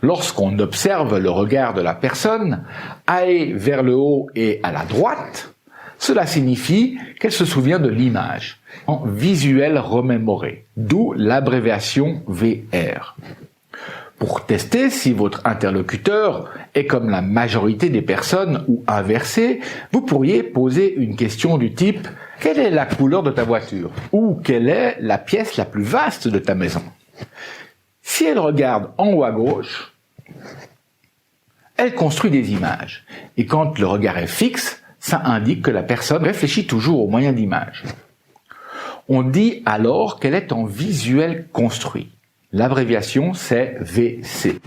Lorsqu'on observe le regard de la personne aller vers le haut et à la droite, cela signifie qu'elle se souvient de l'image, en visuel remémoré, d'où l'abréviation VR. Pour tester si votre interlocuteur est comme la majorité des personnes ou inversé, vous pourriez poser une question du type « Quelle est la couleur de ta voiture ?» ou « Quelle est la pièce la plus vaste de ta maison ?» Si elle regarde en haut à gauche, elle construit des images. Et quand le regard est fixe, ça indique que la personne réfléchit toujours au moyen d'images. On dit alors qu'elle est en visuel construit. L'abréviation, c'est VC.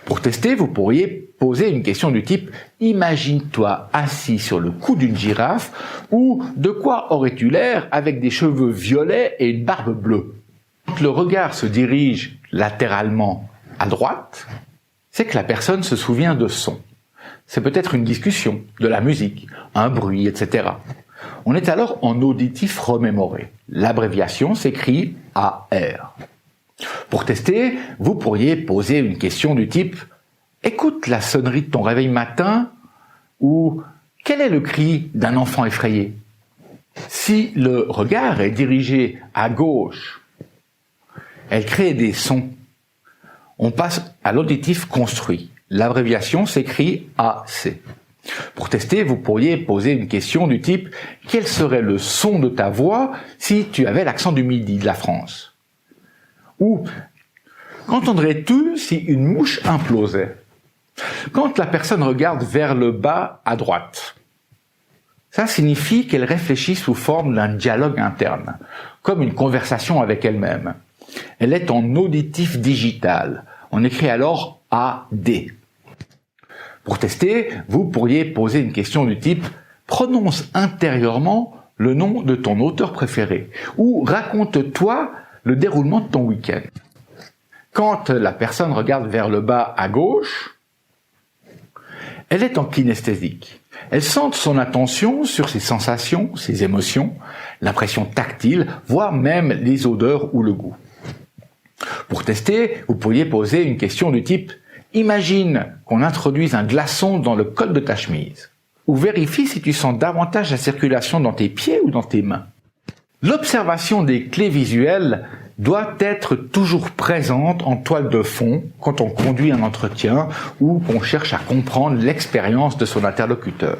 Pour tester, vous pourriez poser une question du type « Imagine-toi assis sur le cou d'une girafe » ou « De quoi aurais-tu l'air avec des cheveux violets et une barbe bleue ?» Quand le regard se dirige latéralement à droite, c'est que la personne se souvient de sons. C'est peut-être une discussion, de la musique, un bruit, etc. On est alors en auditif remémoré. L'abréviation s'écrit AR. Pour tester, vous pourriez poser une question du type « Écoute la sonnerie de ton réveil matin » ou « Quel est le cri d'un enfant effrayé ?» Si le regard est dirigé à gauche, elle crée des sons. On passe à l'auditif construit. L'abréviation s'écrit AC. Pour tester, vous pourriez poser une question du type « Quel serait le son de ta voix si tu avais l'accent du Midi, de la France ?» Ou « Qu'entendrais-tu si une mouche implosait ?» Quand la personne regarde vers le bas à droite, ça signifie qu'elle réfléchit sous forme d'un dialogue interne, comme une conversation avec elle-même. Elle est en auditif digital. On écrit alors AD. Pour tester, vous pourriez poser une question du type « Prononce intérieurement le nom de ton auteur préféré » ou « Raconte-toi le déroulement de ton week-end ». Quand la personne regarde vers le bas à gauche, elle est en kinesthésique. Elle centre son attention sur ses sensations, ses émotions, l'impression tactile, voire même les odeurs ou le goût. Pour tester, vous pourriez poser une question du type « Imagine qu'on introduise un glaçon dans le col de ta chemise » ou « Vérifie si tu sens davantage la circulation dans tes pieds ou dans tes mains ». L'observation des clés visuelles doit être toujours présente en toile de fond quand on conduit un entretien ou qu'on cherche à comprendre l'expérience de son interlocuteur.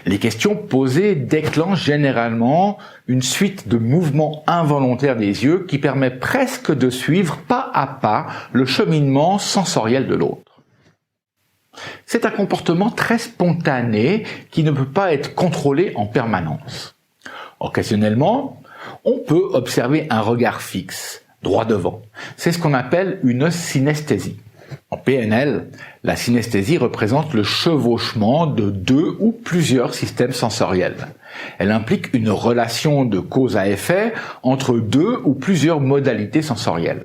Les questions posées déclenchent généralement une suite de mouvements involontaires des yeux qui permet presque de suivre pas à pas le cheminement sensoriel de l'autre. C'est un comportement très spontané qui ne peut pas être contrôlé en permanence. Occasionnellement, on peut observer un regard fixe, droit devant. C'est ce qu'on appelle une synesthésie. En PNL, la synesthésie représente le chevauchement de deux ou plusieurs systèmes sensoriels. Elle implique une relation de cause à effet entre deux ou plusieurs modalités sensorielles.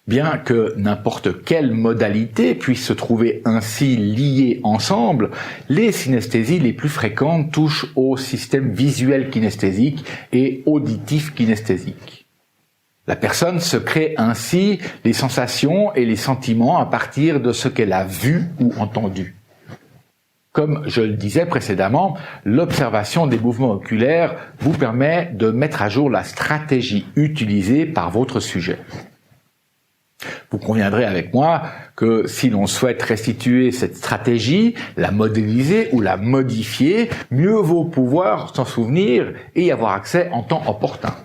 Bien que n'importe quelle modalité puisse se trouver ainsi liée ensemble, les synesthésies les plus fréquentes touchent au système visuel kinesthésique et auditif kinesthésique. La personne se crée ainsi les sensations et les sentiments à partir de ce qu'elle a vu ou entendu. Comme je le disais précédemment, l'observation des mouvements oculaires vous permet de mettre à jour la stratégie utilisée par votre sujet. Vous conviendrez avec moi que si l'on souhaite restituer cette stratégie, la modéliser ou la modifier, mieux vaut pouvoir s'en souvenir et y avoir accès en temps opportun.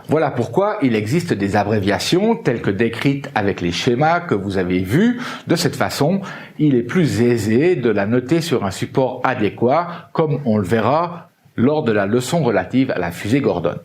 Voilà pourquoi il existe des abréviations telles que décrites avec les schémas que vous avez vus. De cette façon, il est plus aisé de la noter sur un support adéquat, comme on le verra lors de la leçon relative à la fusée Gordon.